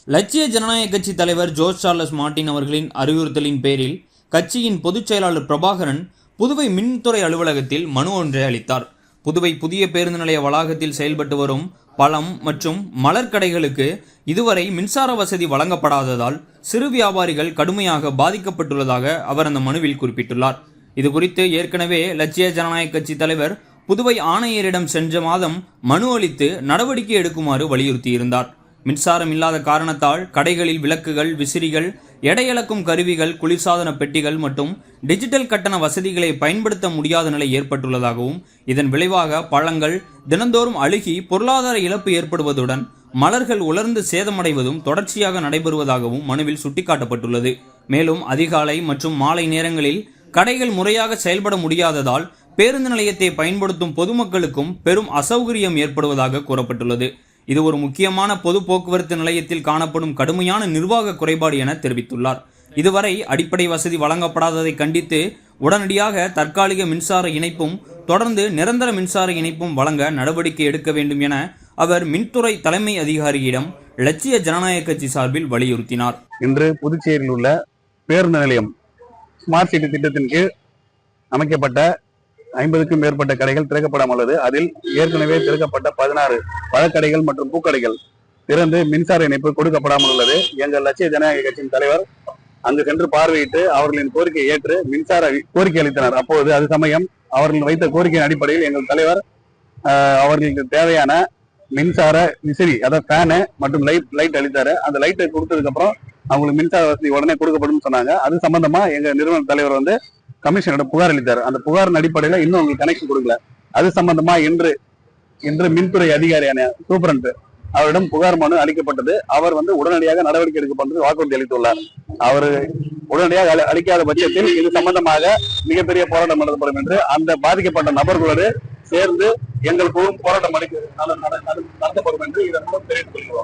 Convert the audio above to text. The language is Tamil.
லட்சிய ஜனநாயக கட்சி தலைவர் ஜோர்ஜ் சார்லஸ் மார்ட்டின் அவர்களின் அறிவுறுத்தலின் பேரில் கட்சியின் பொதுச் செயலாளர் பிரபாகரன் புதுவை மின்துறை அலுவலகத்தில் மனு ஒன்றை அளித்தார். புதுவை புதிய பேருந்து நிலைய வளாகத்தில் செயல்பட்டு வரும் பழம் மற்றும் மலர் கடைகளுக்கு இதுவரை மின்சார வசதி வழங்கப்படாததால் சிறு வியாபாரிகள் கடுமையாக பாதிக்கப்பட்டுள்ளதாக அவர் அந்த மனுவில் குறிப்பிட்டுள்ளார். இதுகுறித்து ஏற்கனவே லட்சிய ஜனநாயக கட்சி தலைவர் புதுவை ஆணையரிடம் சென்ற மாதம் மனு அளித்து நடவடிக்கை எடுக்குமாறு வலியுறுத்தியிருந்தார். மின்சாரம் இல்லாத காரணத்தால் கடைகளில் விளக்குகள், விசிறிகள், எடையளக்கும் கருவிகள், குளிர்சாதன பெட்டிகள் மற்றும் டிஜிட்டல் கட்டண வசதிகளை பயன்படுத்த முடியாத நிலை ஏற்பட்டுள்ளதாகவும் இதன் விளைவாக பழங்கள் தினந்தோறும் அழுகி பொருளாதார இழப்பு ஏற்படுவதுடன் மலர்கள் உலர்ந்து சேதமடைவதும் தொடர்ச்சியாக நடைபெறுவதாகவும் மனுவில் சுட்டிக்காட்டப்பட்டுள்ளது. மேலும் அதிகாலை மற்றும் மாலை நேரங்களில் கடைகள் முறையாக செயல்பட முடியாததால் பேருந்து நிலையத்தை பயன்படுத்தும் பொதுமக்களுக்கும் பெரும் அசௌகரியம் ஏற்படுவதாக கூறப்பட்டுள்ளது. இது ஒரு முக்கியமான பொது போக்குவரத்து நிலையத்தில் காணப்படும் கடுமையான நிர்வாக குறைபாடு என தெரிவித்துள்ளார். இதுவரை அடிப்படை வசதி வழங்கப்படாததை கண்டித்து உடனடியாக தற்காலிக மின்சார இணைப்பும் தொடர்ந்து நிரந்தர மின்சார இணைப்பும் வழங்க நடவடிக்கை எடுக்க வேண்டும் என அவர் மின்துறை தலைமை அதிகாரியிடம் லட்சிய ஜனநாயக கட்சி சார்பில் வலியுறுத்தினார். இன்று புதுச்சேரியில் உள்ள பேருந்து நிலையம் ஸ்மார்ட் சிட்டி திட்டத்தின் கீழ் அமைக்கப்பட்ட 50க்கும் மேற்பட்ட கடைகள் திறக்கப்படாமல் உள்ளது. அதில் ஏற்கனவே திறக்கப்பட்ட 16 பழக்கடைகள் மற்றும் பூக்கடைகள் திறந்து மின்சார இணைப்பு கொடுக்கப்படாமல் உள்ளது. எங்கள் லட்சிய ஜனநாயக கட்சியின் தலைவர் அங்கு சென்று பார்வையிட்டு அவர்களின் கோரிக்கையை ஏற்று மின்சார கோரிக்கை அளித்தனர். அப்போது அது சமயம் அவர்கள் வைத்த கோரிக்கையின் அடிப்படையில் எங்கள் தலைவர் அவர்களுக்கு தேவையான மின்சார விசிறி, அதாவது ஃபேனு மற்றும் லைட் அளித்தாரு. அந்த லைட்டை கொடுத்ததுக்கு அப்புறம் அவங்களுக்கு மின்சார வசதி உடனே கொடுக்கப்படும் சொன்னாங்க. அது சம்பந்தமா எங்க நிறுவன தலைவர் கமிஷனோட புகார் அளித்தார். அந்த புகாரின் அடிப்படையில இன்னும் உங்களுக்கு கனெக்ஷன் கொடுக்கல. அது சம்பந்தமா இன்று மின்துறை அதிகாரியான சூப்பரண்ட் அவரிடம் புகார் மனு அளிக்கப்பட்டது. அவர் உடனடியாக நடவடிக்கை எடுக்கப்பட்டது வாக்குறுதி அளித்துள்ளார். அவர் உடனடியாக அளிக்காத பட்சத்தில் இது சம்பந்தமாக மிகப்பெரிய போராட்டம் நடத்தப்படும் என்று அந்த பாதிக்கப்பட்ட நபர்களோடு சேர்ந்து எங்கள் குழு போராட்டம் நடத்தப்படும் என்று இதன் மூலம் தெரிவித்துக் கொள்கிறோம்.